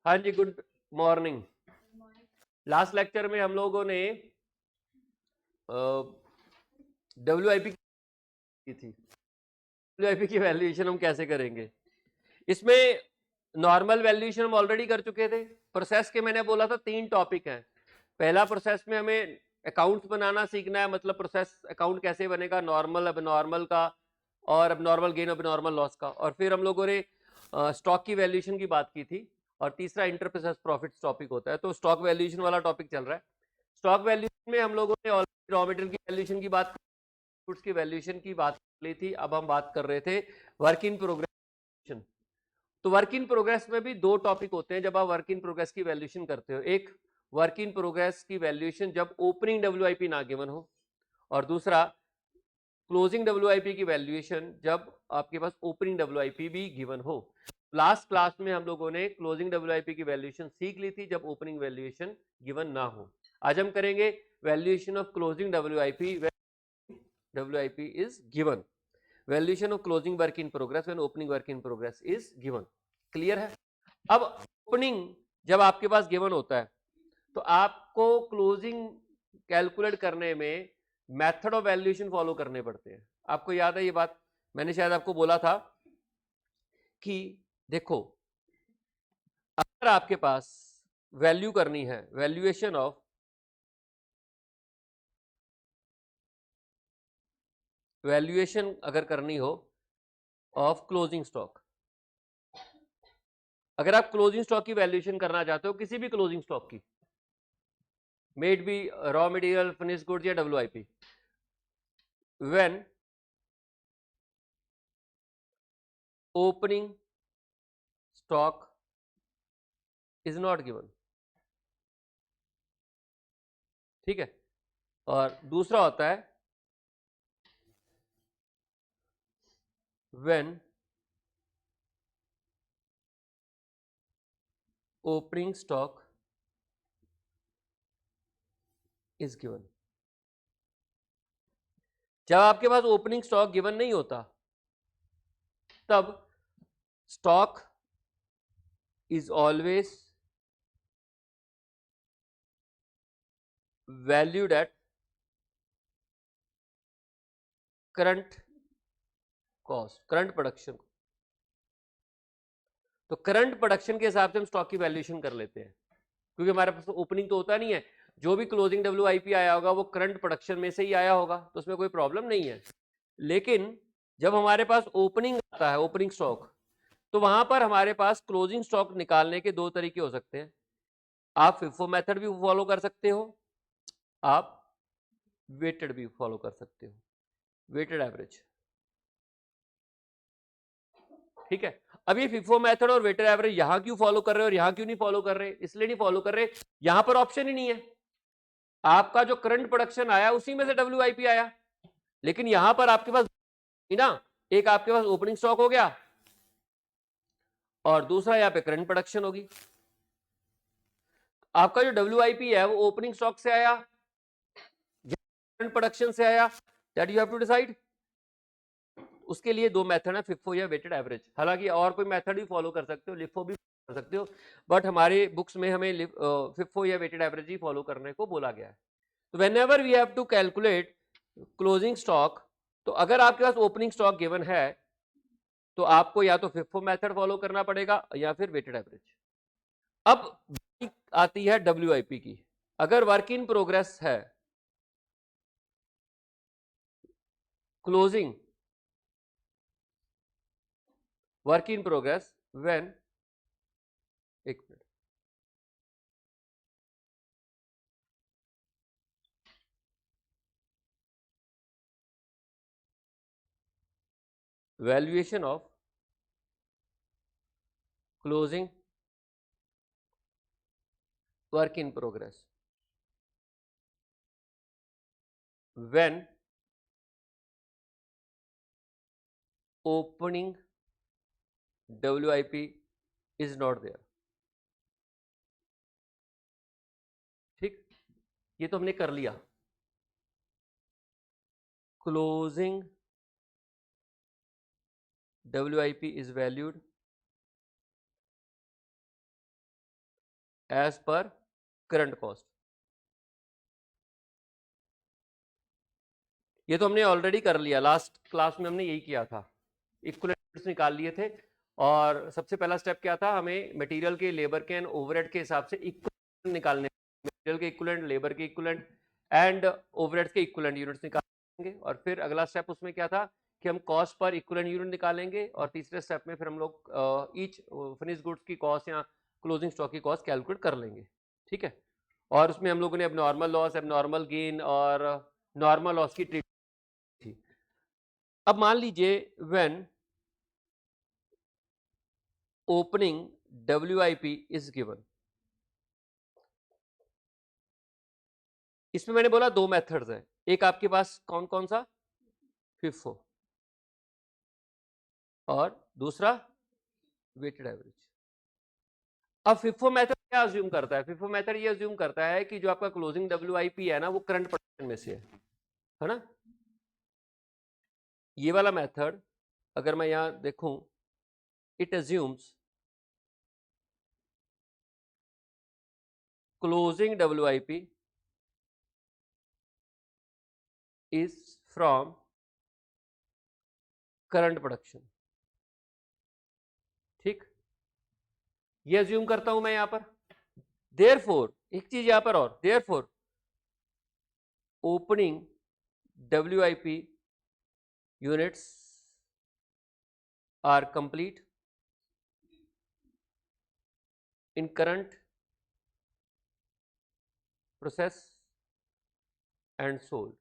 हाँ जी, good morning. Last lecture में हम लोगों ने WIP की थी। WIP की वैल्यूएशन हम कैसे करेंगे? इसमें नॉर्मल वैल्यूएशन हम ऑलरेडी कर चुके थे। प्रोसेस के मैंने बोला था 3 टॉपिक हैं। पहला प्रोसेस में हमें अकाउंट्स बनाना सीखना है, मतलब प्रोसेस अकाउंट कैसे बनेगा, नॉर्मल अब नॉर्मल का और अब नॉर्मल गेन अब नॉर्मल लॉस का। और फिर हम लोगों ने स्टॉक की वैल्यूएशन की बात की थी। और तीसरा इंटर प्रोसेस प्रॉफिट्स टॉपिक होता है। तो स्टॉक वैल्यूएशन वाला टॉपिक चल रहा है। स्टॉक वैल्यूएशन में हम लोगों ने ऑलरेडी रॉ मटेरियल की वैल्यूएशन की बात, गुड्स की वैल्यूएशन की बात ली थी। अब हम बात कर रहे थे वर्क इन प्रोग्रेस। तो वर्क इन प्रोग्रेस में भी 2 टॉपिक होते हैं जब आप वर्क इन प्रोग्रेस की वैल्यूएशन करते हो। एक वर्क इन प्रोग्रेस की वैल्यूएशन जब ओपनिंग WIP ना गिवन हो, और दूसरा क्लोजिंग WIP की वैल्यूएशन जब आपके पास ओपनिंग WIP भी गिवन हो। लास्ट क्लास में हम लोगों ने क्लोजिंग WIP की वैल्यूएशन सीख ली थी जब ओपनिंग वैल्यूएशन गिवन ना हो। आज हम करेंगे valuation of closing WIP is given, valuation of closing work in progress when opening work in progress is given. Clear है? अब ओपनिंग जब आपके पास गिवन होता है तो आपको क्लोजिंग कैलकुलेट करने में मेथड ऑफ वैल्यूएशन फॉलो करने पड़ते हैं। आपको याद है ये बात? मैंने शायद आपको बोला था कि देखो, अगर आपके पास वैल्यू करनी है, वैल्यूएशन ऑफ वैल्यूएशन अगर करनी हो ऑफ क्लोजिंग स्टॉक, अगर आप क्लोजिंग स्टॉक की वैल्यूएशन करना चाहते हो, किसी भी क्लोजिंग स्टॉक की, made B raw material, finish goods या WIP, when opening stock is not given, ठीक है। और दूसरा होता है when opening stock is given. जब आपके पास ओपनिंग स्टॉक गिवन नहीं होता तब stock is always valued at current cost, current production. तो करंट प्रोडक्शन के हिसाब से हम स्टॉक की वैल्यूएशन कर लेते हैं, क्योंकि हमारे पास ओपनिंग तो होता नहीं है। जो भी क्लोजिंग WIP आया होगा वो करंट प्रोडक्शन में से ही आया होगा, तो उसमें कोई प्रॉब्लम नहीं है। लेकिन जब हमारे पास ओपनिंग आता है, ओपनिंग स्टॉक, तो वहां पर हमारे पास क्लोजिंग स्टॉक निकालने के 2 तरीके हो सकते हैं। आप FIFO मेथड भी फॉलो कर सकते हो, आप वेटेड भी फॉलो कर सकते हो, वेटेड एवरेज, ठीक है। अब ये FIFO मेथड और वेटेड एवरेज यहां क्यों फॉलो कर रहे हो और यहां क्यों नहीं फॉलो कर रहे? इसलिए नहीं फॉलो कर रहे, यहां पर ऑप्शन ही नहीं है। आपका जो करंट प्रोडक्शन आया उसी में से WIP आया, लेकिन यहां पर आपके पास ना, एक आपके पास ओपनिंग स्टॉक हो गया और दूसरा यहां पे करंट प्रोडक्शन होगी। आपका जो WIP है वो ओपनिंग स्टॉक से आया या करंट प्रोडक्शन से आया, that you have to decide. उसके लिए 2 मेथड है, FIFO या वेटेड एवरेज। हालांकि और कोई मेथड भी फॉलो कर सकते हो, LIFO भी कर सकते हो, बट हमारे बुक्स में हमें FIFO या वेटेड एवरेज ही फॉलो करने को बोला गया है। तो whenever we have to calculate closing stock, तो अगर आपके पास ओपनिंग स्टॉक गिवन है तो आपको या तो FIFO मेथड फॉलो करना पड़ेगा या फिर वेटेड एवरेज। अब आती है WIP की। अगर वर्क इन प्रोग्रेस है, closing work in progress when, एक मिनट, valuation of closing work in progress when opening WIP is not there, ठीक। ये तो हमने कर लिया। क्लोजिंग WIP is valued as per current cost. ये तो हमने ऑलरेडी कर लिया, लास्ट क्लास में हमने यही किया था, इक्विवेलेंट्स निकाल लिए थे। और सबसे पहला स्टेप क्या था, हमें मटेरियल के, लेबर के एंड ओवरहेड के हिसाब से इक्विवेलेंट निकालने, मटेरियल के इक्विवेलेंट, लेबर के इक्विवेलेंट एंड ओवरहेड्स के इक्विवेलेंट यूनिट्स निकालेंगे। और फिर अगला स्टेप उसमें क्या था कि हम कॉस्ट पर इक्विवेलेंट यूनिट निकालेंगे, और तीसरे स्टेप में फिर हम लोग ईच फिनिश गुड्स की कॉस्ट या क्लोजिंग स्टॉक की कॉस्ट कैलकुलेट कर लेंगे, ठीक है। और उसमें हम लोगों ने एबनॉर्मल लॉस, एबनॉर्मल गेन और नॉर्मल लॉस की ट्रीट थी। अब मान लीजिए when opening WIP is given, इसमें मैंने बोला दो मेथड्स हैं, एक आपके पास कौन कौन सा, FIFO, और दूसरा वेटेड एवरेज। अब FIFO मेथड क्या अज्यूम करता है, FIFO मेथड ये अज्यूम करता है कि जो आपका क्लोजिंग WIP है ना, वो करंट प्रोडक्शन में से है ना। ये वाला मेथड अगर मैं यहां देखूं, it assumes closing WIP is from current production, ठीक, ये अज्यूम करता हूं मैं यहां पर। देयरफॉर एक चीज यहां पर और, therefore opening WIP units are complete in current process and sold,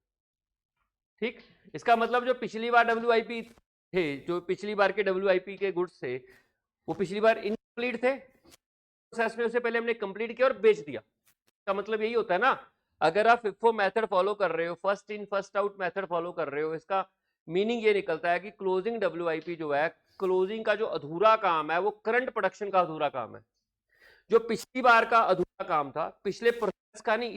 ठीक। इसका मतलब जो पिछली बार WIP थे, जो पिछली बार के WIP के गुड्स थे, वो पिछली बार इनकम्प्लीट थे, प्रोसेस में उससे पहले हमने कंप्लीट किया और बेच दिया। इसका मतलब यही होता है ना, अगर आप FIFO मेथड फॉलो कर रहे हो, first in first out method follow कर रहे हो, इसका मीनिंग ये निकलता है कि क्लोजिंग WIP जो है, क्लोजिंग का जो अधूरा काम है वो करंट प्रोडक्शन का अधूरा काम है। जो पिछली बार का अधूरा काम था, पिछले प्रोसेस का नहीं,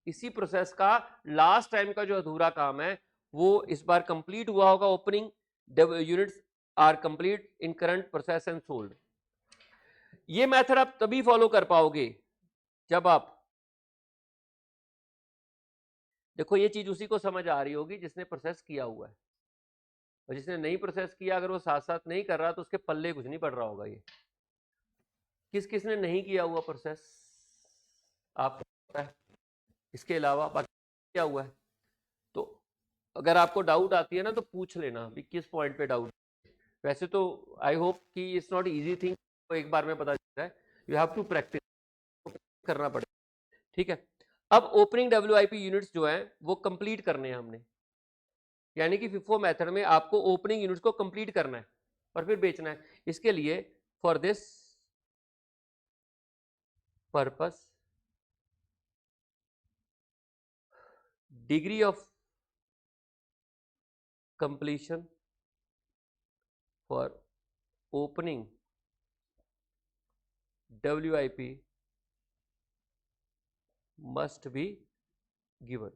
इसी प्रोसेस का लास्ट टाइम का जो अधूरा काम है वो इस बार कंप्लीट हुआ होगा। Opening units are complete in current process and sold. ये मेथड आप तभी फॉलो कर पाओगे जब आप देखो, ये चीज उसी को समझ आ रही होगी जिसने प्रोसेस किया हुआ है, और जिसने नहीं प्रोसेस किया, अगर वो साथ साथ नहीं कर रहा तो उसके पल्ले कुछ नहीं पड़ रहा होगा। ये किस किसने नहीं किया हुआ प्रोसेस, आपको पता है, इसके अलावा बाकी क्या हुआ है। तो अगर आपको डाउट आती है ना तो पूछ लेना भी किस पॉइंट पे डाउट। वैसे तो आई होप कि इट्स नॉट इजी थिंग, तो एक बार में पता चलता है, यू हैव टू प्रैक्टिस करना पड़ेगा, ठीक है। अब ओपनिंग WIP यूनिट्स जो है वो कंप्लीट करने हैं हमने, यानी कि FIFO मेथड में आपको ओपनिंग यूनिट्स को कंप्लीट करना है और फिर बेचना है। इसके लिए for this purpose degree of completion for opening WIP must be given.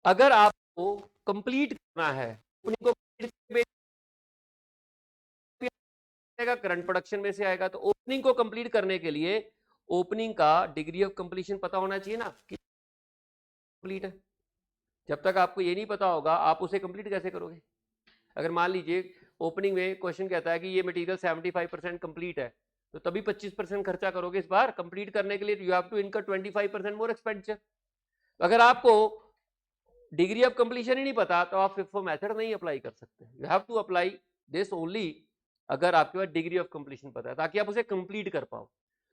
अगर आपको कंप्लीट करना है, ओपनिंग को करंट प्रोडक्शन में से आएगा, तो ओपनिंग को कंप्लीट करने के लिए ओपनिंग का डिग्री ऑफ कंप्लीशन पता होना चाहिए ना कि कंप्लीट है। जब तक आपको ये नहीं पता होगा आप उसे कंप्लीट कैसे करोगे। अगर मान लीजिए ओपनिंग में क्वेश्चन कहता है कि ये मटेरियल 75% कंप्लीट है, तो तभी 25% खर्चा करोगे इस बार कंप्लीट करने के लिए, यू हैव टू इनकर 25% मोर एक्सपेंडिचर। अगर आपको डिग्री ऑफ कंप्लीशन ही नहीं पता तो आप FIFO मेथड नहीं अप्लाई कर सकते। You have to apply this only अगर आपके पास डिग्री ऑफ कंप्लीशन पता है, ताकि आप उसे कंप्लीट कर पाओ।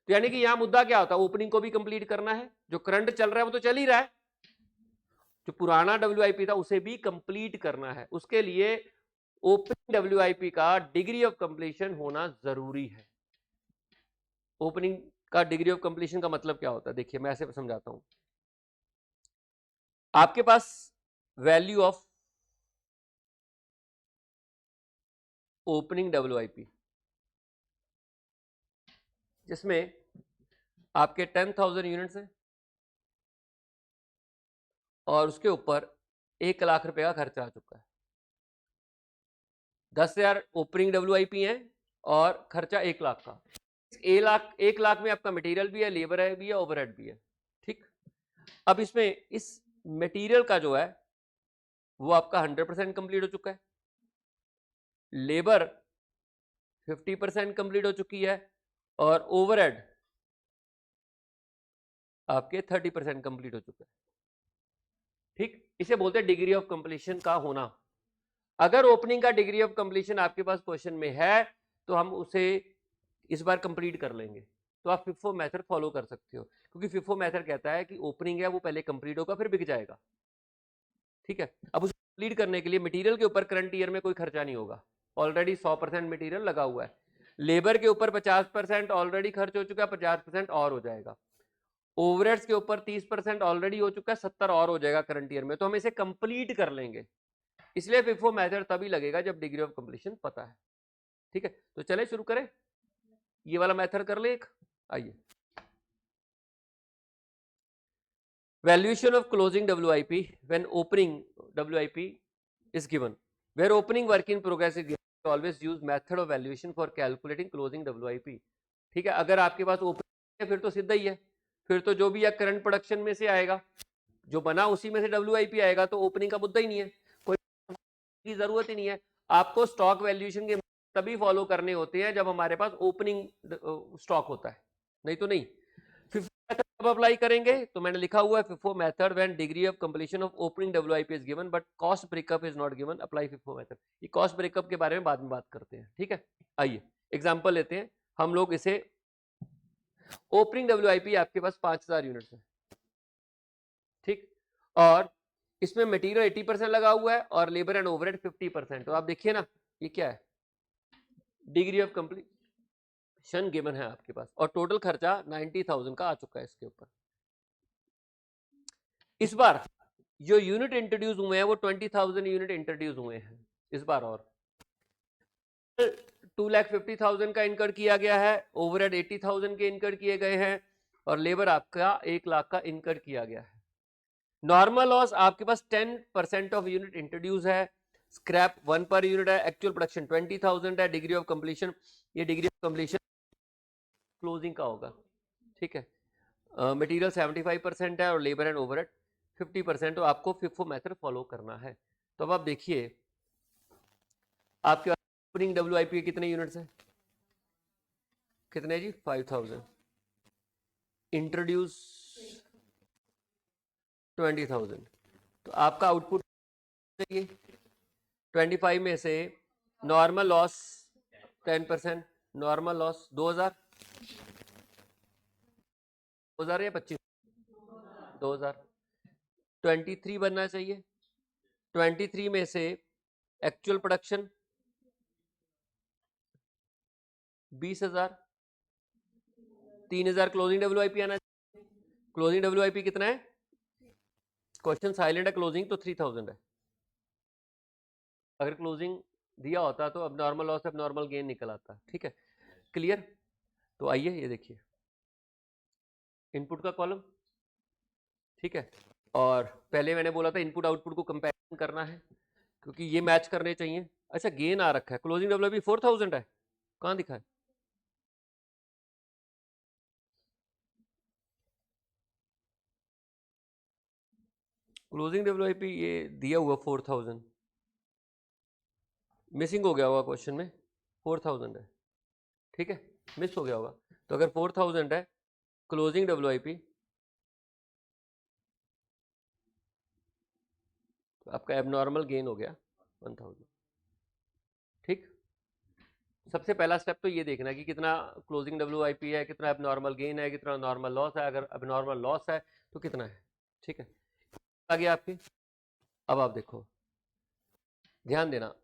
तो यानी कि यहां मुद्दा क्या होता है, ओपनिंग को भी कंप्लीट करना है, जो करंट चल रहा है वो तो चल ही रहा है, जो पुराना WIP था उसे भी कंप्लीट करना है। उसके लिए ओपनिंग WIP का डिग्री ऑफ कंप्लीशन होना जरूरी है। ओपनिंग का डिग्री ऑफ कंप्लीशन का मतलब क्या होता है, देखिए मैं ऐसे समझाता हूं। आपके पास वैल्यू ऑफ ओपनिंग WIP जिसमें आपके 10,000 यूनिट्स हैं और उसके ऊपर 1 लाख रुपए का खर्चा आ चुका है। 10,000 ओपनिंग WIP है और खर्चा 1 लाख का। 1 लाख में आपका मटेरियल भी है, लेबर है भी है, ओवरहेड भी है। ठीक, अब इसमें इस मटेरियल का जो है वो आपका 100% कंप्लीट हो चुका है, लेबर 50% कंप्लीट हो चुकी है, और ओवरहेड आपके 30% कंप्लीट हो चुका है। ठीक, इसे बोलते हैं डिग्री ऑफ कंप्लीशन का होना। अगर ओपनिंग का डिग्री ऑफ कंप्लीशन आपके पास क्वेश्चन में है तो हम उसे इस बार कंप्लीट कर लेंगे, तो आप फिफो मेथड फॉलो कर सकते हो, क्योंकि फिफो मेथड कहता है कि ओपनिंग है वो पहले कंप्लीट होगा फिर बिक जाएगा। ठीक है, अब उसे कंप्लीट करने के लिए मटेरियल के ऊपर करंट ईयर में कोई खर्चा नहीं होगा, ऑलरेडी 100% मटेरियल लगा हुआ है। लेबर के ऊपर 50% ऑलरेडी खर्च हो चुका है, 50% और हो जाएगा। ओवरहेड्स के ऊपर 30% ऑलरेडी हो चुका है, 70 और हो जाएगा करंट ईयर में, तो हम इसे कंप्लीट कर लेंगे। इसलिए फिफो मेथड तभी लगेगा जब डिग्री ऑफ कंप्लीशन पता है। ठीक है, तो चले शुरू करें, ये वाला मेथड कर ले एक। आइए, valuation of closing WIP when opening WIP is given, where opening work in progress is given, always use method of valuation for calculating closing WIP। ठीक है, अगर आपके पास ओपनिंग है फिर तो सीधा ही है, फिर तो जो भी है करंट प्रोडक्शन में से आएगा, जो बना उसी में से WIP आएगा, तो ओपनिंग का मुद्दा ही नहीं है, कोई की जरूरत ही नहीं है। आपको स्टॉक वैल्यूएशन के तभी फॉलो करने होते हैं जब हमारे पास ओपनिंग स्टॉक होता है, नहीं तो नहीं। कब अप्लाई करेंगे, तो मैंने लिखा हुआ है FIFO method when degree of completion of opening WIP is given but cost breakup is not given, apply FIFO method. ये कॉस्ट ब्रेकअप के बारे में बाद में बात करते हैं। ठीक है, आइए एग्जांपल लेते हैं हम लोग। इसे ओपनिंग WIP आपके पास 5000 यूनिट्स है, ठीक, और इसमें मटेरियल 80% लगा हुआ है और लेबर एंड ओवरहेड 50%। तो आप देखिए ना, ये क्या है, डिग्री ऑफ कंप्लीशन गिवन है आपके पास, और टोटल खर्चा 90,000 का आ चुका है इसके ऊपर। इस बार जो यूनिट इंट्रोड्यूस हुए हैं वो 20,000 यूनिट इंट्रोड्यूस हुए हैं इस बार, और 2,50,000 का इनकर किया गया है, ओवरहेड 80,000 के इनकर किए गए हैं, और लेबर आपका 1 लाख का इनकर किया गया है। नॉर्मल लॉस आपके पास 10% ऑफ यूनिट इंट्रोड्यूस है, स्क्रैप 1 पर यूनिट है, एक्चुअल प्रोडक्शन 20,000 है, डिग्री ऑफ कंप्लीशन, ये डिग्री ऑफ कंप्लीशन क्लोजिंग का होगा। ठीक है, मटेरियल 75% है और लेबर एंड ओवरहेड 50%, तो आपको FIFO मेथड फॉलो करना है। तो अब आप देखिए आपके ओपनिंग WIP के कितने यूनिट्स हैं, कितने जी, 5,000, इंट्रोड्यूस 20,000, तो आपका आउटपुट चाहिए 25 में से नॉर्मल लॉस 10%, नॉर्मल लॉस 2,000 या 25, 2,000, 23 बनना चाहिए। 23 में से एक्चुअल प्रोडक्शन 20,000, 3,000 क्लोजिंग WIP आना चाहिए। क्लोजिंग WIP कितना है, क्वेश्चन साइलेंट है, क्लोजिंग तो 3,000 है। अगर क्लोजिंग दिया होता तो अब नॉर्मल लॉस अब नॉर्मल गेन निकल आता। ठीक है, क्लियर। तो आइए ये देखिए इनपुट का कॉलम, ठीक है, और पहले मैंने बोला था इनपुट आउटपुट को कंपैरिजन करना है क्योंकि ये मैच करने चाहिए। अच्छा, गेन आ रखा है, क्लोजिंग WIP 4,000 है, कहाँ दिखा है, क्लोजिंग WIP ये दिया हुआ 4,000, मिसिंग हो गया होगा क्वेश्चन में, 4,000 है। ठीक है, मिस हो गया होगा। तो अगर 4,000 है क्लोजिंग WIP, तो आपका एबनॉर्मल गेन हो गया 1,000। ठीक, सबसे पहला स्टेप तो ये देखना कि कितना क्लोजिंग WIP है, कितना एबनॉर्मल गेन है, कितना नॉर्मल लॉस है। अगर एबनॉर्मल लॉस है तो कितना है। ठीक है, आगे आपके, अब आप देखो, ध्यान देना,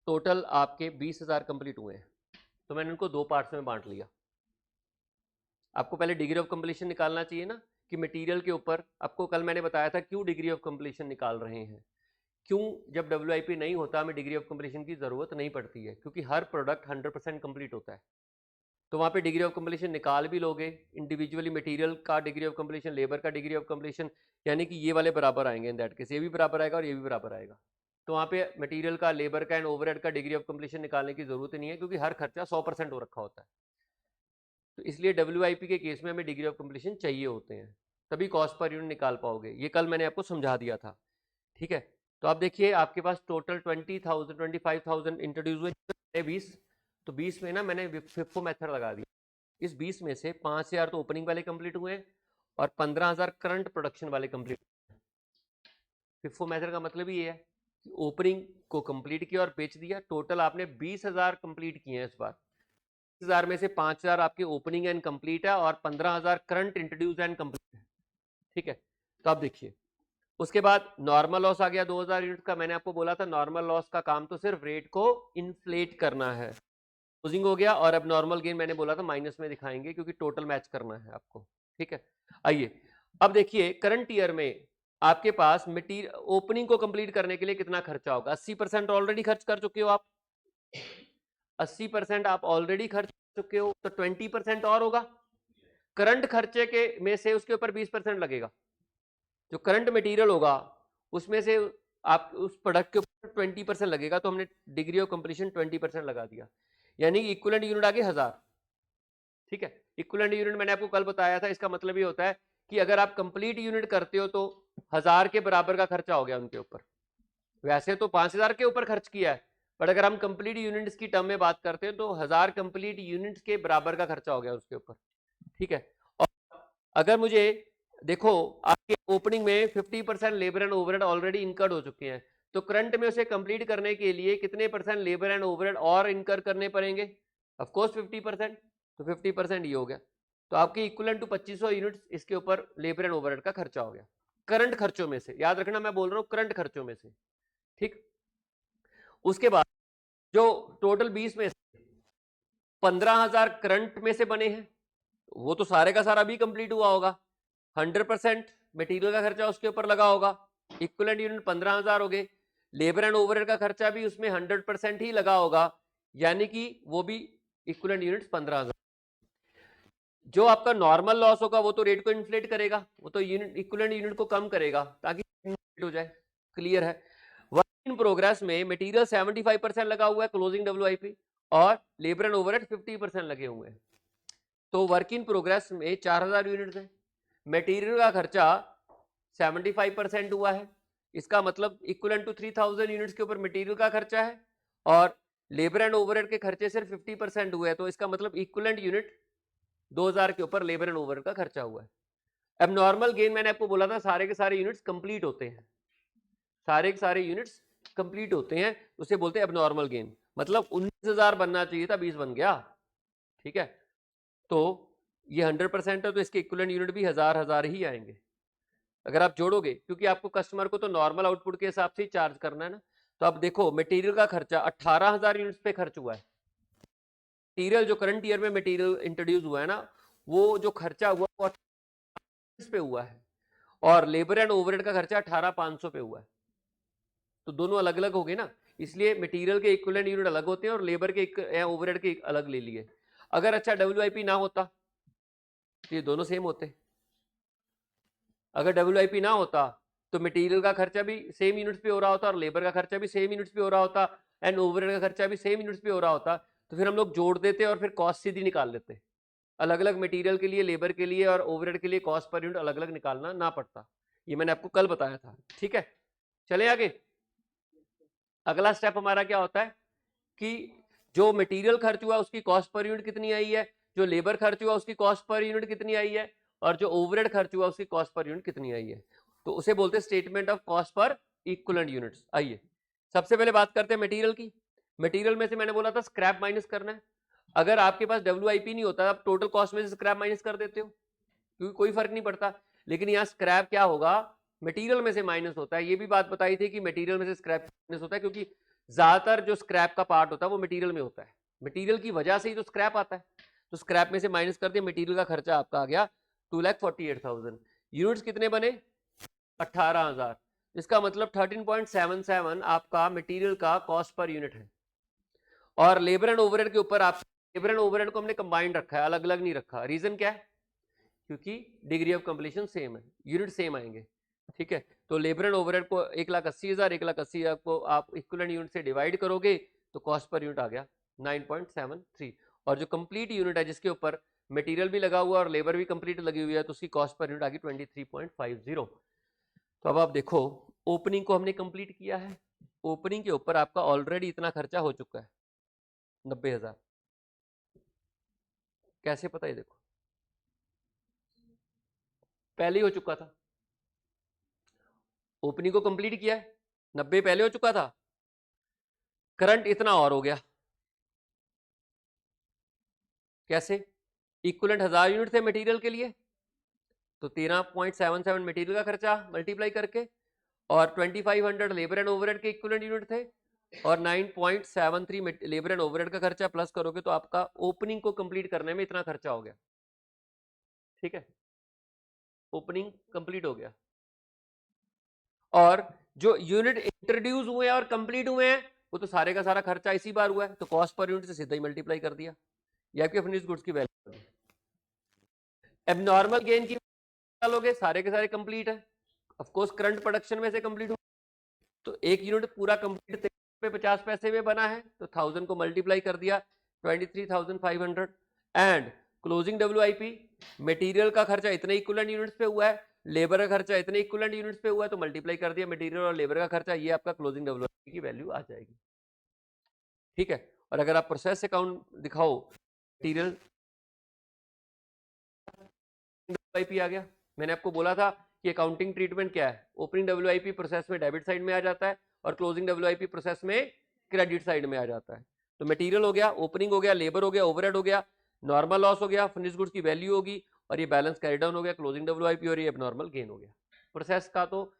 टोटल आपके 20,000 कंप्लीट हुए हैं, तो मैंने उनको 2 पार्ट्स में बांट लिया। आपको पहले डिग्री ऑफ कंप्लीशन निकालना चाहिए ना, कि मटेरियल के ऊपर, आपको कल मैंने बताया था क्यों डिग्री ऑफ कंप्लीशन निकाल रहे हैं, क्यों जब WIP नहीं होता हमें डिग्री ऑफ कंप्लीशन की जरूरत नहीं पड़ती है, क्योंकि हर प्रोडक्ट 100% कंप्लीट होता है। तो वहाँ पे डिग्री ऑफ कंप्लीशन निकाल भी लोगे, इंडिविजुअली मटेरियल का डिग्री ऑफ कंप्लीशन, लेबर का डिग्री ऑफ कंप्लीशन, यानी कि ये वाले बराबर आएंगे इन दैट केस, ये भी बराबर आएगा और ये भी बराबर आएगा। तो वहाँ पे मटेरियल का, लेबर का एंड ओवरहेड का डिग्री ऑफ कंप्लीशन निकालने की जरूरत ही नहीं है, क्योंकि हर खर्चा 100% हो रखा होता है। तो इसलिए WIP के केस में हमें डिग्री ऑफ कंप्लीशन चाहिए होते हैं, तभी कॉस्ट पर यूनिट निकाल पाओगे। ये कल मैंने आपको समझा दिया था, ठीक है। तो आप देखिए आपके पास टोटल 20,000 25,000 इंट्रोड्यूस हुए 20, तो 20 में ना मैंने फिफो मेथड लगा दिया। इस 20 में से 5,000 तो ओपनिंग वाले कंप्लीट हुए और 15,000 करंट प्रोडक्शन वाले कंप्लीट। फिफो मेथड का मतलब ये है कि ओपनिंग को कंप्लीट किया और बेच दिया। टोटल आपने 20,000 कंप्लीट किए हैं इस बार। 20,000 में से 5,000 आपके ओपनिंग एंड कंप्लीट है और 15,000 करंट इंट्रोड्यूस एंड कंप्लीट है, ठीक है। तो आप देखिए उसके बाद नॉर्मल लॉस आ गया 2,000 यूनिट का। मैंने आपको बोला था नॉर्मल लॉस का काम तो सिर्फ रेट को इन्फ्लेट करना है। क्लोजिंग हो गया। और अब नॉर्मल गेन मैंने बोला था माइनस में दिखाएंगे, क्योंकि टोटल मैच करना है आपको, ठीक है। आइए अब देखिए करंट ईयर में आपके पास मटीरियल ओपनिंग को कंप्लीट करने के लिए कितना खर्चा होगा। 80% ऑलरेडी खर्च कर चुके हो आप, 80% आप ऑलरेडी खर्च कर चुके हो, तो 20% और होगा। करंट खर्चे के में से उसके ऊपर 20% लगेगा। जो करंट मटेरियल होगा उसमें से आप उस प्रोडक्ट के ऊपर 20% लगेगा, तो हमने डिग्री ऑफ कंप्लीशन 20% लगा दिया, यानी कि इक्विवेलेंट यूनिट आ गई 1000, ठीक है। इक्विवेलेंट यूनिट मैंने आपको कल बताया था, इसका मतलब ये होता है कि अगर आप कंप्लीट यूनिट करते हो तो 1000 के बराबर का खर्चा हो गया उनके ऊपर। वैसे तो 5000 के ऊपर खर्च किया है, बट अगर हम कंप्लीट यूनिट्स की टर्म में बात करते हैं तो 1000 कंप्लीट यूनिट्स के बराबर का खर्चा हो गया उसके ऊपर, ठीक है। और अगर मुझे देखो आपके ओपनिंग में 50% labour and overhead already incurred हो चुके हैं, तो करंट में उसे कंप्लीट करने के लिए कितने परसेंट लेबर एंड ओवरहेड और इनकर करने पड़ेंगे। ऑफ कोर्स 50%, तो 50% ये हो गया। तो आपके इक्विवेलेंट टू 2500 यूनिट्स इसके ऊपर लेबर एंड ओवरहेड का खर्चा हो गया, करंट खर्चों में से। याद रखना मैं बोल रहा हूं करंट खर्चों में से, ठीक। उसके बाद जो टोटल 20 में 15,000 करंट में से बने हैं, वो तो सारे का सारा भी कंप्लीट हुआ होगा। 100% मटेरियल का खर्चा उसके ऊपर लगा होगा। इक्विवेलेंट यूनिट 15,000 हो गए। लेबर एंड ओवरहेड का खर्चा भी उसमें 100% ही लगा होगा, यानी कि वो भी इक्विवेलेंट यूनिट्स 15,000। जो आपका नॉर्मल लॉस होगा वो तो रेट को इन्फ्लेट करेगा, वो तो यूनिट इक्विवेलेंट यूनिट को कम करेगा ताकि हो जाए। क्लियर है। वर्क इन प्रोग्रेस में मटेरियल 75% लगा हुआ है क्लोजिंग WIP, और लेबर एंड ओवरहेड 50% लगे हुए हैं। तो वर्क इन प्रोग्रेस में 4,000 यूनिट्स है। मटेरियल का खर्चा 75% हुआ है, इसका मतलब इक्विवेलेंट टू 3,000 यूनिट्स के ऊपर मटेरियल का खर्चा है, और लेबर एंड ओवरहेड के खर्चे सिर्फ 50% हुए हैं, तो इसका मतलब इक्विवेलेंट यूनिट 2,000 के ऊपर लेबर एंड ओवरहेड का खर्चा हुआ है। अब नॉर्मल गेन मैंने आपको बोला था सारे के सारे यूनिट्स कंप्लीट होते हैं, सारे के सारे यूनिट्स कंप्लीट होते हैं, उसे बोलते हैं एबनॉर्मल गेन। मतलब 19,000 बनना चाहिए था, 20 बन गया, ठीक है। तो ये 100% है, तो इसके इक्विवेलेंट यूनिट भी 1000 ही आएंगे अगर आप जोड़ोगे, क्योंकि आपको कस्टमर को तो नॉर्मल आउटपुट के हिसाब से ही चार्ज करना है ना। तो आप देखो मटेरियल का खर्चा 18,000 यूनिट्स पे खर्च हुआ है। मटेरियल जो करंट ईयर में मटेरियल इंट्रोड्यूस हुआ है ना, वो जो खर्चा हुआ वो 18 पे हुआ है, और लेबर एंड ओवरहेड का खर्चा 18,500 पे हुआ है। तो दोनों अलग अलग हो गए ना, इसलिए मटेरियल के इक्विवेलेंट यूनिट अलग होते हैं और लेबर के ओवरहेड के अलग ले लिए। अगर अच्छा WIP ना होता तो ये दोनों सेम होते। अगर WIP ना होता तो मटेरियल का खर्चा भी सेम यूनिट्स पे हो रहा होता और लेबर का खर्चा भी सेम यूनिट्स पे हो रहा होता एंड ओवरहेड का खर्चा भी सेम यूनिट्स पे हो रहा होता। तो फिर हम लोग जोड़ देते और फिर कॉस्ट सीधी निकाल लेते, अलग अलग मटेरियल के लिए, लेबर के लिए और ओवरहेड के लिए कॉस्ट पर यूनिट अलग अलग निकालना ना पड़ता। ये मैंने आपको कल बताया था, ठीक है। चले आगे। अगला स्टेप हमारा क्या होता है कि जो मटेरियल खर्च हुआ उसकी कॉस्ट पर यूनिट कितनी आई है, जो लेबर खर्च हुआ उसकी कॉस्ट पर यूनिट कितनी आई है, और जो ओवरहेड खर्च हुआ उसकी कॉस्ट पर यूनिट कितनी आई है। तो उसे बोलते हैं statement of cost per equivalent units. आइए सबसे पहले बात करते हैं मटेरियल की। मटेरियल में से मैंने बोला था स्क्रैप माइनस करना है। अगर आपके पास WIP नहीं होता, आप टोटल कॉस्ट में से स्क्रैप माइनस कर देते हो, क्योंकि कोई फर्क नहीं पड़ता। लेकिन यहाँ स्क्रैप क्या होगा, मटेरियल में से माइनस होता है। ये भी बात बताई थी कि मटेरियल में से स्क्रैप माइनस होता है, क्योंकि ज्यादातर जो स्क्रैप का पार्ट होता है वो मटेरियल में होता है, मटेरियल की वजह से ही तो स्क्रैप आता है। तो स्क्रैप में से माइनस कर दिया, मटेरियल का खर्चा आपका आ गया 2,48,000। यूनिट्स कितने बने, 18,000। इसका मतलब 13.77 आपका मटेरियल का कॉस्ट पर यूनिट है। और लेबर एंड ओवरहेड के ऊपर आप लेबर एंड ओवरहेड को हमने कंबाइंड रखा है, अलग अलग नहीं रखा। रीजन क्या है, क्योंकि डिग्री ऑफ कंप्लीशन सेम है, यूनिट सेम आएंगे, ठीक है। तो लेबर एंड ओवरहेड को 1,80,000 को आप इक्विवेलेंट यूनिट से डिवाइड करोगे तो कॉस्ट पर यूनिट आ गया 9.73। और जो कंप्लीट यूनिट है जिसके ऊपर मटेरियल भी लगा हुआ और लेबर भी कंप्लीट लगी हुई है तो उसकी कॉस्ट पर यूनिट आ गई 23.50। तो अब आप देखो ओपनिंग को हमने कंप्लीट किया है, ओपनिंग के ऊपर आपका ऑलरेडी इतना खर्चा हो चुका है 90,000। कैसे पता है? देखो पहले ही हो चुका था, ओपनिंग को कंप्लीट किया है, 90 पहले हो चुका था, करंट इतना और हो गया। कैसे? इक्विवेलेंट 1000 यूनिट थे मटेरियल के लिए तो 13.77 मटेरियल का खर्चा मल्टीप्लाई करके और 2500 लेबर एंड ओवरहेड के इक्विवेलेंट यूनिट थे और 9.73 लेबर एंड ओवरहेड का खर्चा प्लस करोगे तो आपका ओपनिंग को कंप्लीट करने में इतना खर्चा हो गया। ठीक है, ओपनिंग कंप्लीट हो गया और जो यूनिट इंट्रोड्यूस हुए और कंप्लीट हुए हैं वो तो सारे का सारा खर्चा इसी बार हुआ है तो कॉस्ट पर यूनिट से सीधा ही मल्टीप्लाई कर दिया, ये आपके फिनिश्ड गुड्स की वैल्यू। एबनॉर्मल गेन की लोगे सारे के सारे कंप्लीट है, ऑफ कोर्स करंट प्रोडक्शन में से कंप्लीट हुआ तो एक यूनिट पूरा कंप्लीट पे 50 पैसे में बना है तो 1000 को मल्टीप्लाई कर दिया 23,500 एंड क्लोजिंग WIP मटेरियल का खर्चा इतने इक्विवेलेंट यूनिट्स पे हुआ है, लेबर का खर्चा इतने इक्विवेलेंट यूनिट्स पे हुआ है तो मल्टीप्लाई कर दिया मटेरियल और लेबर का खर्चा, ये आपका क्लोजिंग WIP की वैल्यू आ जाएगी। ठीक है, और अगर आप प्रोसेस अकाउंट दिखाओ मटेरियल WIP आ गया। मैंने आपको बोला था कि अकाउंटिंग ट्रीटमेंट क्या है, ओपनिंग WIP प्रोसेस में डेबिट साइड में आ जाता है और क्लोजिंग WIP प्रोसेस में क्रेडिट साइड में आ जाता है। तो मटेरियल हो गया, ओपनिंग हो गया, लेबर हो गया, ओवरहेड हो गया, नॉर्मल लॉस हो गया, फिनिश गुड्स की वैल्यू होगी और ये बैलेंस कैरी डाउन हो गया, क्लोजिंग WIP और ये एबनॉर्मल गेन हो गया। प्रोसेस का तो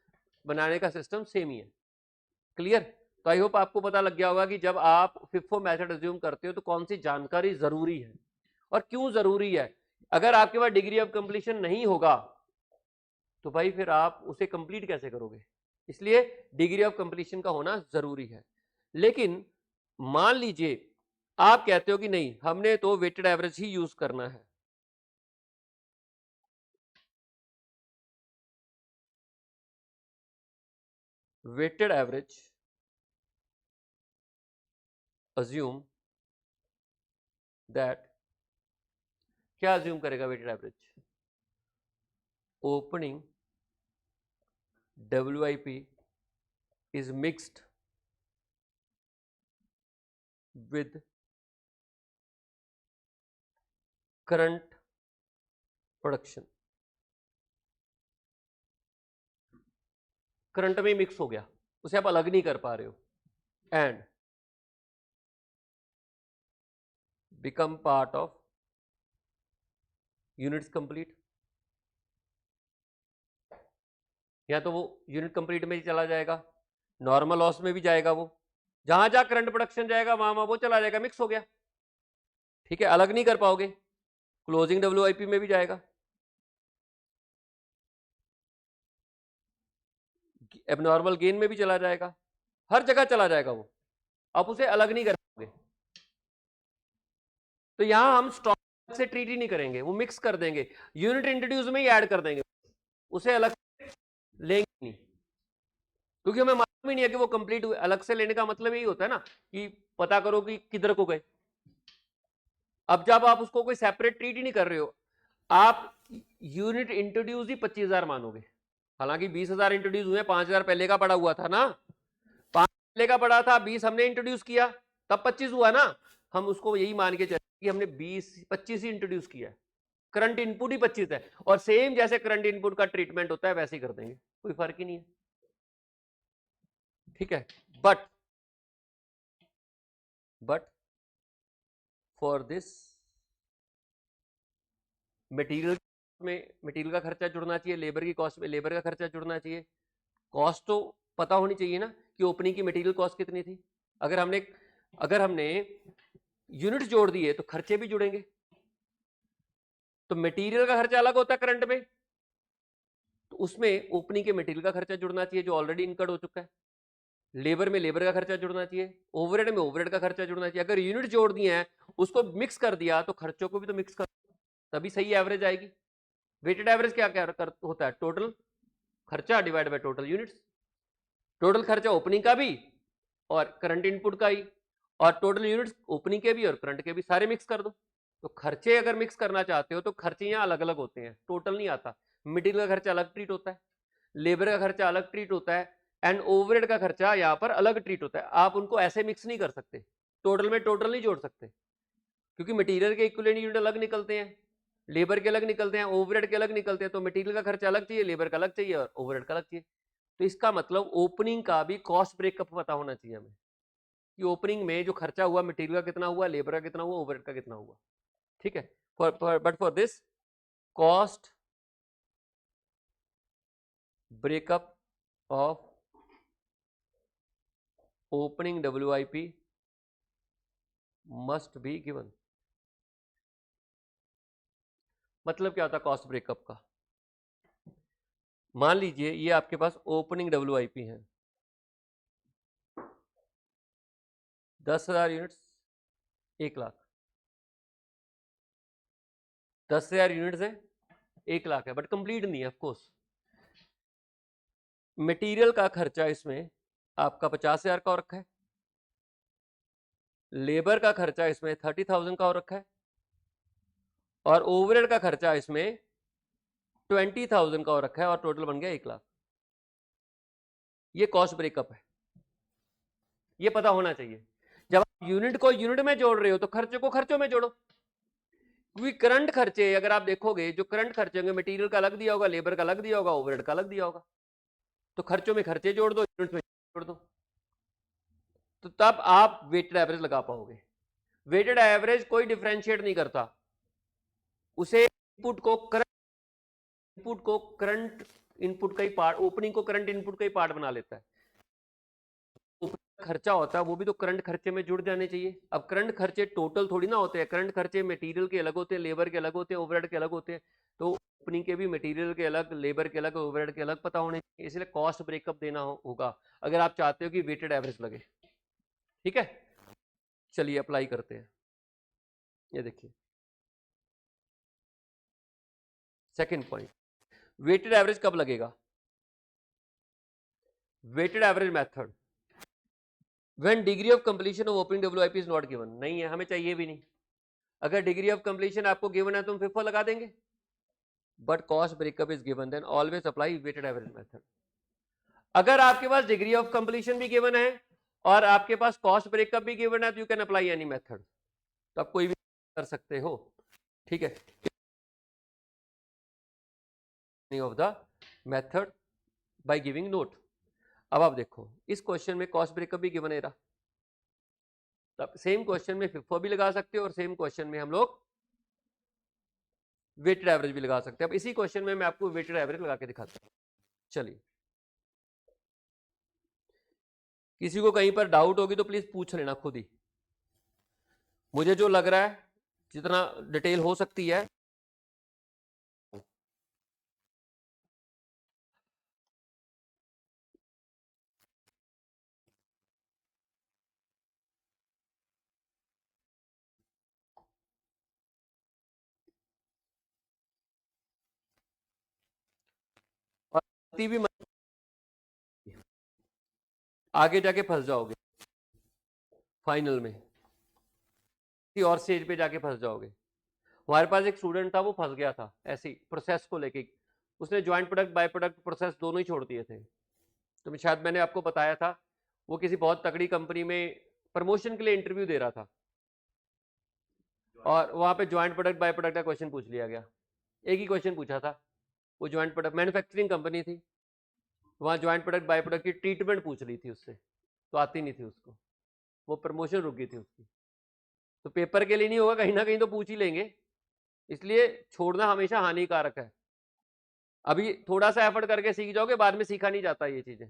बनाने का सिस्टम सेम ही है। क्लियर? तो आई होप आपको पता लग गया होगा कि जब आप FIFO मेथड अज्यूम करते हो तो कौन सी जानकारी जरूरी है और क्यों जरूरी है। अगर आपके पास डिग्री ऑफ कंप्लीशन नहीं होगा तो भाई फिर आप उसे कंप्लीट कैसे करोगे, इसलिए डिग्री ऑफ कंप्लीशन का होना जरूरी है। लेकिन मान लीजिए आप कहते हो कि नहीं हमने तो वेटेड एवरेज ही यूज करना है, वेटेड एवरेज अज्यूम दैट, क्या अज्यूम करेगा वेटेड एवरेज? ओपनिंग WIP is mixed with current production, current में मिक्स हो गया, उसे आप अलग नहीं कर पा रहे हो, and become part of units complete. या तो वो यूनिट कंप्लीट में ही चला जाएगा, नॉर्मल लॉस में भी जाएगा, वो जहां जहां करंट प्रोडक्शन जाएगा वहां वो चला जाएगा, मिक्स हो गया। ठीक है, अलग नहीं कर पाओगे। क्लोजिंग WIP में भी जाएगा, एबनॉर्मल गेन में भी चला जाएगा, हर जगह चला जाएगा वो, आप उसे अलग नहीं कर पाओगे। तो यहां हम स्टॉक से ट्रीट ही नहीं करेंगे, वो मिक्स कर देंगे, यूनिट इंट्रोड्यूस में ही ऐड कर देंगे, उसे अलग लेंगे नहीं, क्योंकि हमें मालूम ही नहीं है कि वो कंप्लीट हुए। अलग से लेने का मतलब यही होता है ना कि पता करो कि किधर को गए। अब जब आप उसको कोई सेपरेट ट्रीट ही नहीं कर रहे हो, आप यूनिट इंट्रोड्यूस ही 25,000 मानोगे, हालांकि 20,000 इंट्रोड्यूस हुए, 5,000 पहले का पड़ा हुआ था ना, 5 पहले का पड़ा था, 20 हमने इंट्रोड्यूस किया तब 25 हुआ ना। हम उसको यही मान के चले कि हमने 25 ही इंट्रोड्यूस किया है, करंट इनपुट ही 25 है, और सेम जैसे करंट इनपुट का ट्रीटमेंट होता है वैसे ही कर देंगे, कोई फर्क ही नहीं है। ठीक है, बट फॉर दिस मटेरियल में मटेरियल का खर्चा जुड़ना चाहिए, लेबर की कॉस्ट में लेबर का खर्चा जुड़ना चाहिए, कॉस्ट तो पता होनी चाहिए ना कि ओपनिंग की मटेरियल कॉस्ट कितनी थी। अगर हमने यूनिट जोड़ दिए तो खर्चे भी जुड़ेंगे, तो मटेरियल का खर्चा अलग होता है करंट में, तो उसमें ओपनिंग के मटेरियल का खर्चा जुड़ना चाहिए जो ऑलरेडी इनकर्ड हो चुका है, लेबर में लेबर का खर्चा जुड़ना चाहिए, ओवरहेड में ओवरहेड का खर्चा जुड़ना चाहिए। अगर यूनिट जोड़ दिए हैं उसको मिक्स कर दिया तो खर्चों को भी तो मिक्स कर, तभी सही एवरेज आएगी। वेटेड एवरेज क्या क्या होता है? टोटल खर्चा divide by total units. Total खर्चा ओपनिंग का भी और करंट इनपुट का ही, और टोटल यूनिट्स ओपनिंग के भी और करंट के भी, सारे मिक्स कर दो। तो खर्चे अगर मिक्स करना चाहते हो तो खर्चे यहाँ अलग अलग होते हैं, टोटल नहीं आता। मटेरियल का खर्चा अलग ट्रीट होता है, लेबर का खर्चा अलग ट्रीट होता है, एंड ओवरहेड का खर्चा यहाँ पर अलग ट्रीट होता है। आप उनको ऐसे मिक्स नहीं कर सकते, टोटल में टोटल नहीं जोड़ सकते, क्योंकि मटेरियल के इक्विवेलेंट यूनिट अलग निकलते हैं, लेबर के अलग निकलते हैं, ओवरहेड के अलग निकलते हैं। तो मटेरियल का खर्चा अलग चाहिए, लेबर का अलग चाहिए और ओवरहेड का अलग चाहिए। तो इसका मतलब ओपनिंग का भी कॉस्ट ब्रेकअप पता होना चाहिए हमें, कि ओपनिंग में जो खर्चा हुआ मटेरियल का कितना हुआ, लेबर का कितना हुआ, ओवरहेड का कितना हुआ। ठीक है, but for this cost breakup of opening WIP must be given. मतलब क्या होता है कॉस्ट ब्रेकअप का? मान लीजिए ये आपके पास ओपनिंग WIP है 10,000 यूनिट्स, 1 लाख। 10,000 यूनिट्स है, 1 लाख है, बट कंप्लीट नहीं है ऑफकोर्स। मटेरियल का खर्चा इसमें आपका 50,000 का हो रखा है, लेबर का खर्चा इसमें 30,000 का हो रखा है, और ओवरहेड का खर्चा इसमें 20,000 का हो रखा है, और टोटल बन गया 1 लाख। ये कॉस्ट ब्रेकअप है, ये पता होना चाहिए। जब आप यूनिट को यूनिट में जोड़ रहे हो तो खर्चे को खर्चों में जोड़ो, क्योंकि करंट खर्चे अगर आप देखोगे, जो करंट खर्चे होंगे, मटेरियल का अलग दिया होगा, लेबर का अलग दिया होगा, ओवरहेड का अलग दिया होगा। तो खर्चों में खर्चे जोड़ दो, यूनिट में जोड़ दो, तो तब आप वेटेड एवरेज लगा पाओगे। वेटेड एवरेज कोई डिफरेंशिएट नहीं करता, उसे इनपुट को करंट इनपुट का ही पार्ट, ओपनिंग को करंट इनपुट का ही पार्ट बना लेता है। खर्चा होता है वो भी तो करंट खर्चे में जुड़ जाने चाहिए। अब करंट खर्चे टोटल थोड़ी ना होते हैं, करंट खर्चे मटेरियल के अलग होते हैं, लेबर के अलग होते हैं, ओवरहेड के अलग होते हैं। तो ओपनिंग के भी मटेरियल के अलग, लेबर के अलग, ओवरहेड के अलग पता होने चाहिए। इसलिए कॉस्ट ब्रेकअप देना होगा अगर आप चाहते हो कि वेटेड एवरेज लगे। ठीक है, चलिए अप्लाई करते हैं। ये देखिए सेकंड पॉइंट, वेटेड एवरेज कब लगेगा? Weighted average method when degree of completion of opening WIP is not given. नहीं है, हमें चाहिए भी नहीं। अगर डिग्री ऑफ कंप्लीशन आपको गिवन है तो हम FIFO लगा देंगे, but cost breakup is given, then always apply weighted average method. अगर आपके पास डिग्री ऑफ कंप्लीशन भी गिवन है और आपके पास कॉस्ट ब्रेकअप भी गिवन है, तो you can apply any method, तो आप कोई भी कर सकते हो। ठीक है, of the method by giving note. अब आप देखो इस क्वेश्चन में कॉस्ट ब्रेकअप भी गिवन है रहा, तब सेम क्वेश्चन में FIFO भी लगा सकते हो और सेम क्वेश्चन में हम लोग वेटेड एवरेज भी लगा सकते हैं। अब इसी क्वेश्चन में मैं आपको वेटेड एवरेज लगा के दिखाता हूं। चलिए, किसी को कहीं पर डाउट होगी तो प्लीज पूछ लेना खुद ही। मुझे जो लग रहा है जितना डिटेल हो सकती है और भी आगे जाके फंस जाओगे, फाइनल में किसी और स्टेज पे जाके फंस जाओगे। हमारे पास एक स्टूडेंट था, वो फंस गया था ऐसी प्रोसेस को लेके, उसने joint product by product process दोनों ही छोड़ दिए थे। तो शायद मैंने आपको बताया था, वो किसी बहुत तगड़ी कंपनी में प्रमोशन के लिए इंटरव्यू दे रहा था, और वहां पे ज्वाइंट प्रोडक्ट बाय प्रोडक्ट का क्वेश्चन पूछ लिया गया। एक ही क्वेश्चन पूछा था, वो ज्वाइंट प्रोडक्ट मैन्युफैक्चरिंग कंपनी थी, वहां ज्वाइंट प्रोडक्ट बाय प्रोडक्ट की ट्रीटमेंट पूछ रही थी उससे, तो आती नहीं थी उसको, वो प्रमोशन रुक गई थी उसकी। तो पेपर के लिए नहीं होगा, कहीं ना कहीं तो पूछ ही लेंगे, इसलिए छोड़ना हमेशा हानिकारक है। अभी थोड़ा सा एफर्ट करके सीख जाओगे, बाद में सीखा नहीं जाता ये चीजें।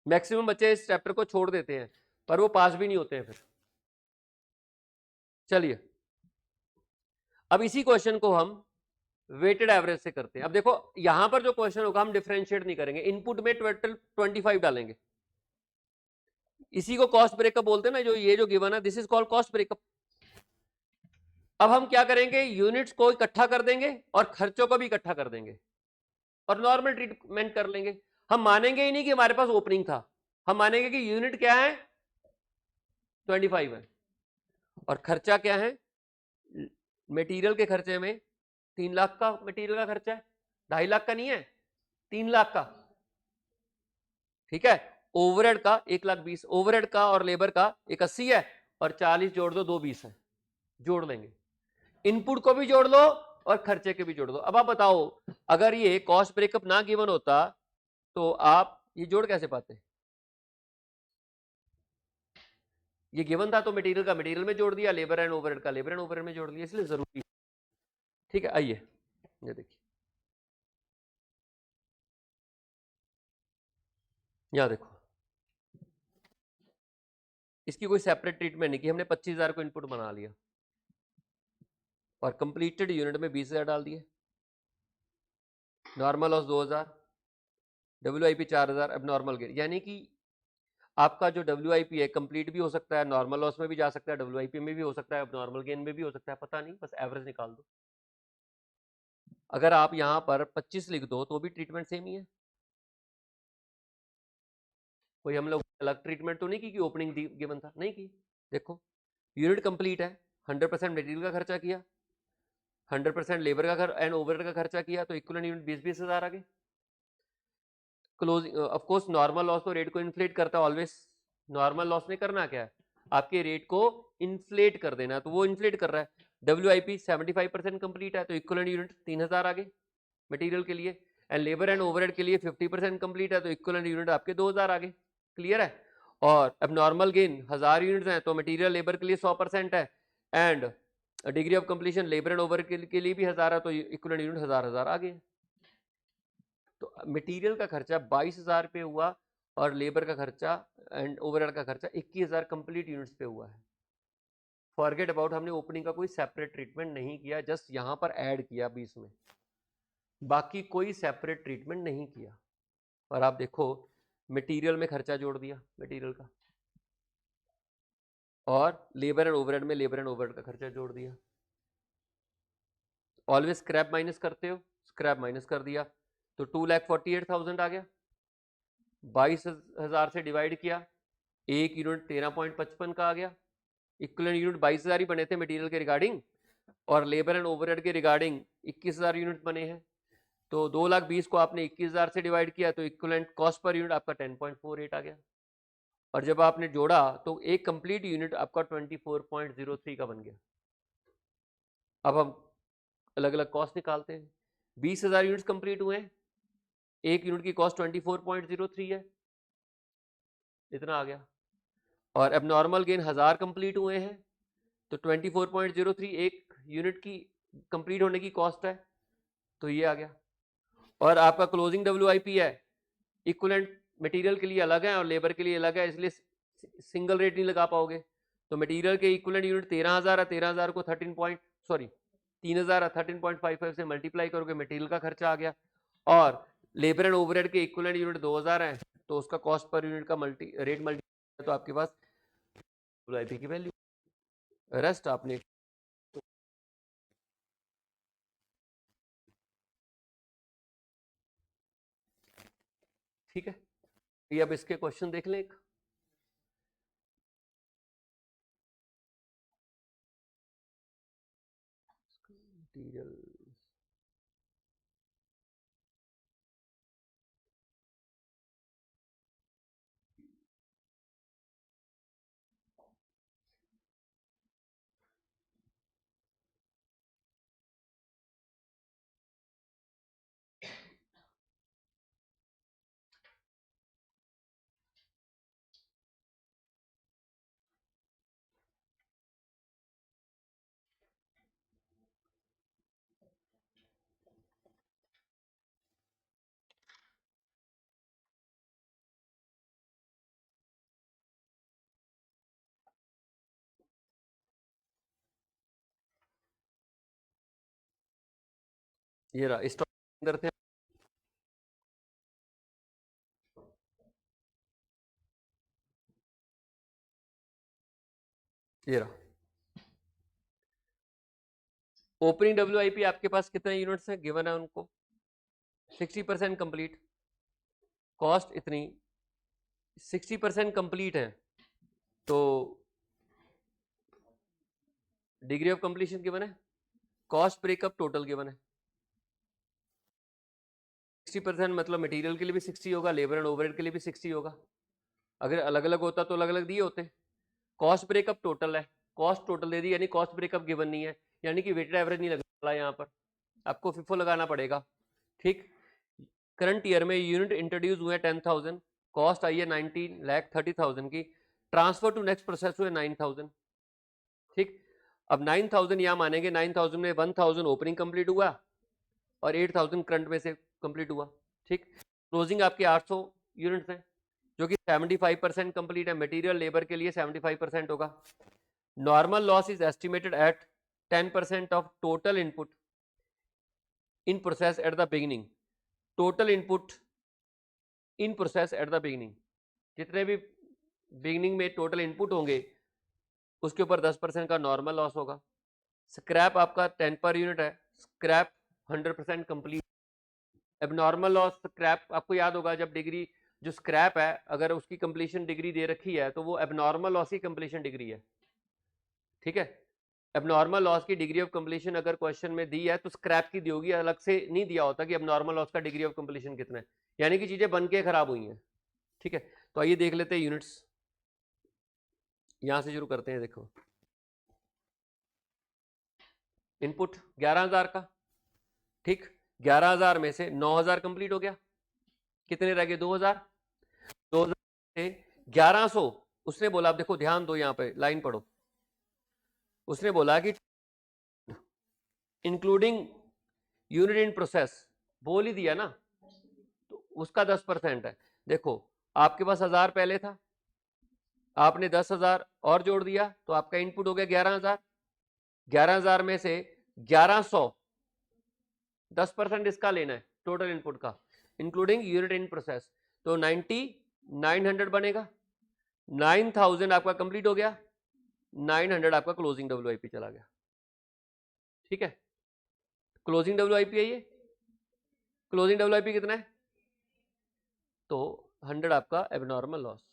मैक्सिमम बच्चे इस चैप्टर को छोड़ देते हैं, पर वो पास भी नहीं होते हैं फिर। चलिए, अब इसी क्वेश्चन को हम वेटेड एवरेज से करते हैं। अब देखो यहां पर जो क्वेश्चन होगा हम डिफरेंशिएट नहीं करेंगे, इनपुट में टोटल 25 डालेंगे, इसी को कॉस्ट ब्रेकअप बोलते हैं ना, जो ये जो गिवन है, this is called cost breakup. अब हम क्या करेंगे, यूनिट्स को इकट्ठा कर देंगे और खर्चों को भी इकट्ठा कर देंगे, और नॉर्मल ट्रीटमेंट कर लेंगे। हम मानेंगे ही नहीं कि हमारे पास ओपनिंग था, हम मानेंगे कि यूनिट क्या है 25 है और खर्चा क्या है, मटेरियल के खर्चे में 3 लाख का मटेरियल का खर्चा है, 2.5 लाख का नहीं है, 3 लाख का, ठीक है। ओवरहेड का 1,20,000, ओवरहेड का और लेबर का 81 है और 40 जोड़ दो 220 है, जोड़ लेंगे, इनपुट को भी जोड़ लो और खर्चे के भी जोड़ दो। अब आप बताओ अगर ये कॉस्ट ब्रेकअप ना गिवन होता तो आप ये जोड़ कैसे पाते? ये गिवन था तो मटेरियल का मटेरियल में जोड़ दिया, लेबर एंड ओवरहेड का लेबर एंड ओवरहेड में जोड़ दिया, इसलिए जरूरी, ठीक है। आइए ये देखिए, यहां देखो, इसकी कोई सेपरेट ट्रीटमेंट नहीं की, हमने 25,000 को इनपुट बना लिया और कंप्लीटेड यूनिट में 20,000 डाल दिए, नॉर्मल लॉस 2,000, WIP 4,000, अब नॉर्मल गेन, यानी कि आपका जो WIP है कंप्लीट भी हो सकता है, नॉर्मल लॉस में भी जा सकता है, WIP में भी हो सकता है, अब नॉर्मल गेन में भी हो सकता है, पता नहीं, बस एवरेज निकाल दो। अगर आप यहां पर 25 लिख दो तो भी ट्रीटमेंट सेम ही है, कोई हम लोग अलग ट्रीटमेंट तो नहीं की कि ओपनिंग गिवन था, नहीं की। देखो यूनिट कंप्लीट है, 100% मटेरियल का खर्चा किया, 100% लेबर का एंड ओवरहेड का खर्चा किया, तो इक्विवेलेंट यूनिट 20-20 हजार आ गए। Closing of course normal loss तो रेट को इन्फ्लेट करता है ऑलवेज, नॉर्मल लॉस ने करना क्या है, आपके रेट को इन्फ्लेट कर देना, तो वो इन्फ्लेट कर रहा है। WIP 75% कंप्लीट है तो इक्विवेलेंट यूनिट 3,000 आ गए मटेरियल के लिए, एंड लेबर एंड ओवरहेड के लिए 50% कंप्लीट है तो इक्विवेलेंट यूनिट आपके 2,000 आ गए, क्लियर है। और अब नॉर्मल गेन 1000 यूनिट्स हैं तो मटेरियल लेबर के लिए 100% है, and degree of completion labour and overhead के लिए भी 1000 है तो इक्विवेलेंट यूनिट 1000 आ गए। तो मटेरियल का खर्चा 22,000 पे हुआ और लेबर का खर्चा एंड ओवरहेड का खर्चा 21,000 कंप्लीट यूनिट्स पे हुआ है। फॉरगेट अबाउट, हमने ओपनिंग का कोई सेपरेट ट्रीटमेंट नहीं किया, जस्ट यहां पर ऐड किया 20 में, बाकी कोई सेपरेट ट्रीटमेंट नहीं किया। और आप देखो मटेरियल में खर्चा जोड़ दिया मटेरियल का, और लेबर एंड ओवरहेड में लेबर एंड ओवरहेड का खर्चा जोड़ दिया। ऑलवेज स्क्रैप माइनस करते हो, स्क्रैप माइनस कर दिया तो 2,48,000 आ गया, 22,000 से डिवाइड किया, एक यूनिट 13.55 का आ गया, इक्विवेलेंट यूनिट 22,000 ही बने थे मटेरियल के रिगार्डिंग, और लेबर एंड ओवरहेड के रिगार्डिंग 21,000 यूनिट बने हैं, तो 2,20,000 को आपने 21,000 से डिवाइड किया तो इक्विवेलेंट कॉस्ट पर यूनिट आपका 10.48 आ गया, और जब आपने जोड़ा तो एक कंप्लीट यूनिट आपका 24.03 का बन गया। अब हम अलग अलग कॉस्ट निकालते हैं, 20,000 यूनिट्स कंप्लीट हुए हैं, एक यूनिट की कॉस्ट 24.03 है, इतना आ गया, और अब नॉर्मल गेन 1000 कंप्लीट हुए हैं तो 24.03 एक यूनिट की कंप्लीट होने की कॉस्ट है, तो ये आ गया। और आपका क्लोजिंग WIP है, इक्विवेलेंट मटेरियल के लिए अलग है और लेबर के लिए अलग है, इसलिए सिंगल रेट नहीं लगा पाओगे, तो मटेरियल के इक्विवेलेंट यूनिट 13,000 है, 13,000 को 3,000 13.55 से मल्टीप्लाई करोगे, मटेरियल का खर्चा आ गया, और लेबर एंड ओवरहेड के इक्विवेलेंट यूनिट 2,000 है तो उसका कॉस्ट पर यूनिट का रेट मल्टीप्लाई, तो आपके पास WIP की वैल्यू, रेस्ट आपने, ठीक है। ये अब इसके क्वेश्चन देख लें एक, मटीरियल, ये रहा स्टॉक अंदर थे, ये रहा ओपनिंग WIP, आपके पास कितने यूनिट्स हैं गिवन है उनको, 60% कंप्लीट, कॉस्ट इतनी, 60% कंप्लीट है, तो डिग्री ऑफ कंप्लीशन गिवन है, कॉस्ट ब्रेकअप टोटल गिवन है। 60% मतलब मटेरियल के लिए भी 60 होगा, लेबर एंड ओवरहेड के लिए भी 60 होगा। अगर अलग अलग होता तो अलग अलग दिए होते। कॉस्ट ब्रेकअप टोटल है, कॉस्ट टोटल दे दी, यानी कॉस्ट ब्रेकअप गिवन नहीं है, यानी कि वेटेड एवरेज नहीं लगने वाला यहाँ पर, आपको फिफो लगाना पड़ेगा। ठीक, करंट ईयर में यूनिट इंट्रोड्यूस हुए 10,000, कॉस्ट आई है 19,30,000 की, ट्रांसफर टू नेक्स्ट प्रोसेस हुए 9,000। ठीक, अब 9,000 यहाँ मानेंगे, 9,000 में 1,000 ओपनिंग कंप्लीट हुआ और 8,000 करंट में से कंप्लीट हुआ। ठीक, क्लोजिंग आपके 800 यूनिट्स हैं, जो कि 75% कंप्लीट है। मटेरियल लेबर के लिए 75% होगा। Normal loss is estimated at 10% of total input in process at the beginning. Total input in process at the beginning, जितने भी बिगिनिंग में टोटल इनपुट होंगे उसके ऊपर 10% का नॉर्मल लॉस होगा। स्क्रैप आपका 10 पर यूनिट है, scrap 100% complete. Abnormal loss scrap आपको याद होगा, जब डिग्री जो स्क्रैप है अगर उसकी कंप्लीशन डिग्री दे रखी है तो वो एबनॉर्मल लॉस की कंप्लीशन डिग्री है। ठीक है, एबनॉर्मल लॉस की डिग्री ऑफ कंप्लीशन अगर क्वेश्चन में दी है तो स्क्रैप की दी होगी, अलग से नहीं दिया होता कि एबनॉर्मल लॉस का डिग्री ऑफ कंप्लीशन कितना है, यानी कि चीजें बन के खराब हुई हैं। ठीक है, तो आइए देख लेते हैं यूनिट्स, यहां से शुरू करते हैं। देखो इनपुट 11,000 का, ठीक, 11,000 में से 9,000 कंप्लीट हो गया, कितने रह गए 2,000, 2,000 से 1,100 उसने बोला, अब देखो ध्यान दो यहाँ पे लाइन पढ़ो, उसने बोला कि इंक्लूडिंग यूनिट इन प्रोसेस, बोल ही दिया ना, तो उसका 10% है। देखो आपके पास 1,000 पहले था, आपने 10,000 और जोड़ दिया तो आपका इनपुट हो गया 11,000। 11,000 में से 1,100, 10% इसका लेना है टोटल इनपुट का, इंक्लूडिंग यूनिट इन प्रोसेस, तो 9,900 बनेगा। 9,000 आपका कंप्लीट हो गया, 900 आपका क्लोजिंग WIP चला गया। ठीक है, क्लोजिंग WIP है ये, क्लोजिंग WIP कितना है, तो 100 आपका एबनॉर्मल लॉस।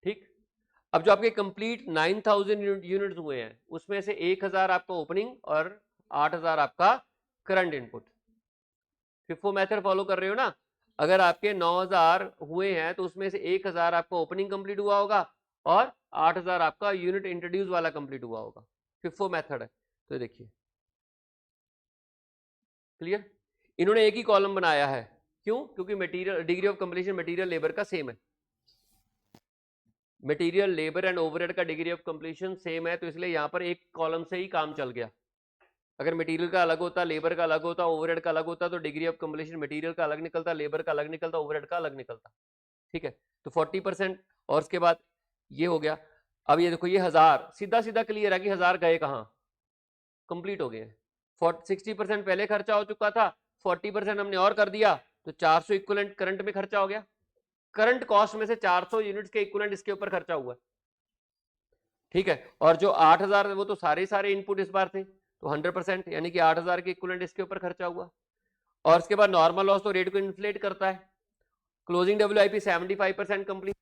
ठीक, अब जो आपके कंप्लीट 9,000 यूनिट्स हुए हैं उसमें से 1,000 आपका ओपनिंग और 8,000 आपका current input. FIFO method follow कर रहे हो ना, अगर आपके 9,000 हुए हैं तो उसमें से 1,000 आपका ओपनिंग कंप्लीट हुआ होगा और 8,000 आपका यूनिट इंट्रोड्यूस वाला कंप्लीट हुआ होगा। फिफो मेथड है, तो देखिए क्लियर। इन्होंने एक ही कॉलम बनाया है, क्यों, क्योंकि material degree of completion material labour का सेम है, मटेरियल लेबर एंड ओवरहेड का डिग्री ऑफ कंप्लीशन सेम है, तो इसलिए यहां पर एक कॉलम से ही काम चल गया। अगर मटेरियल का अलग होता, लेबर का अलग होता, ओवरहेड का अलग होता, तो डिग्री ऑफ कंप्लीशन मटेरियल का अलग निकलता, लेबर का अलग निकलता, ओवरहेड का अलग निकलता। ठीक है, तो 40% और उसके बाद ये हो गया। अब ये देखो ये 1,000 सीधा सीधा क्लियर है कि 1,000 गए कहाँ, कंप्लीट हो गए। 60% पहले खर्चा हो चुका था, 40% हमने और कर दिया, तो 400 इक्विवेलेंट करंट में खर्चा हो गया। करंट कॉस्ट में से 400 यूनिट्स के इक्विवेलेंट इसके ऊपर खर्चा हुआ। ठीक है, और जो 8,000 वो तो सारे इनपुट इस बार थे, तो 100% यानी कि 8,000 के इक्विवेलेंट इसके ऊपर खर्चा हुआ। और उसके बाद नॉर्मल लॉस तो रेट को इन्फ्लेट करता है। क्लोजिंग WIP 75% कंप्लीट,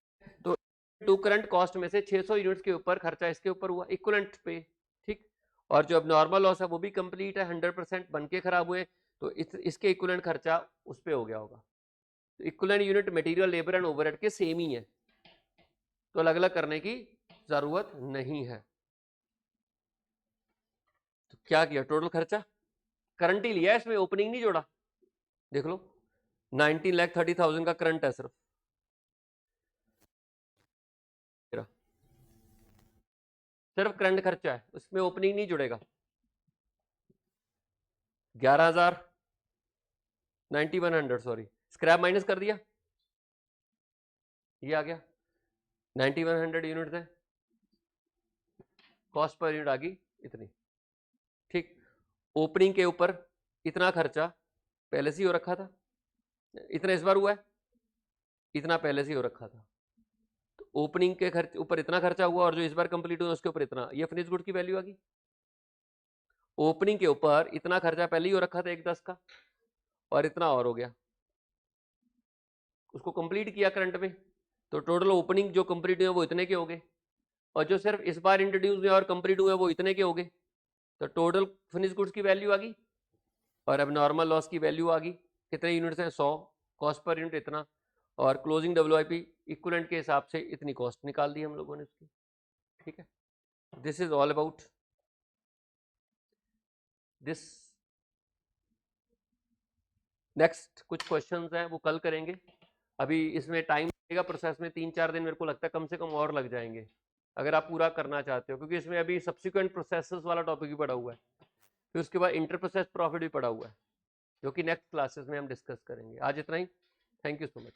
तो टू करंट कॉस्ट में से 600 यूनिट्स के ऊपर खर्चा इसके ऊपर हुआ इक्विवेलेंट पे। ठीक, और जो अब नॉर्मल लॉस है वो भी कंप्लीट है, 100% बन के खराब हुए, तो इसके इक्विवेलेंट खर्चा उस पे हो गया होगा। तो equivalent unit material labour and overhead के सेम ही है, तो अलग अलग करने की जरूरत नहीं है। तो क्या किया, टोटल खर्चा करंट ही लिया, इसमें ओपनिंग नहीं जोड़ा। देख लो 19,30,000 का करंट है सिर्फ, सिर्फ करंट खर्चा है, उसमें ओपनिंग नहीं जुड़ेगा। 11,000 9,100 सॉरी, स्क्रैप माइनस कर दिया, ये आ गया 9,100 यूनिट है, कॉस्ट पर यूनिट आ गई इतनी। ठीक, ओपनिंग के ऊपर इतना खर्चा पहले से ही हो रखा था, इतना इस बार हुआ है, इतना पहले से ही हो रखा था, तो ओपनिंग के खर्च ऊपर इतना खर्चा हुआ और जो इस बार कंप्लीट हुआ उसके ऊपर इतना, ये फिनिश गुड की वैल्यू आ गई। ओपनिंग के ऊपर इतना खर्चा पहले ही हो रखा था 1/10 का, और इतना और हो गया, उसको कंप्लीट किया करंट में, तो टोटल ओपनिंग जो कंप्लीट हुए वो इतने के हो गए, और जो सिर्फ इस बार इंट्रोड्यूस हुए और कंप्लीट हुए वो इतने के हो गए, तो टोटल फिनिश गुड्स की वैल्यू आ गई, और अब नॉर्मल लॉस की वैल्यू आ गई, कितने यूनिट्स हैं 100, कॉस्ट पर यूनिट इतना, और क्लोजिंग WIP इक्विवेलेंट के हिसाब से इतनी कॉस्ट निकाल दी हम लोगों ने उसकी। ठीक है, this is all about this. Next कुछ क्वेश्चंस हैं वो कल करेंगे, अभी इसमें टाइम लगेगा प्रोसेस में, 3-4 दिन मेरे को लगता है कम से कम और लग जाएंगे अगर आप पूरा करना चाहते हो, क्योंकि इसमें अभी सब्सिक्वेंट प्रोसेसेस वाला टॉपिक भी पड़ा हुआ है, फिर उसके बाद इंटर प्रोसेस प्रॉफिट भी पड़ा हुआ है, जो कि नेक्स्ट क्लासेस में हम डिस्कस करेंगे। आज इतना ही, थैंक यू सो मच।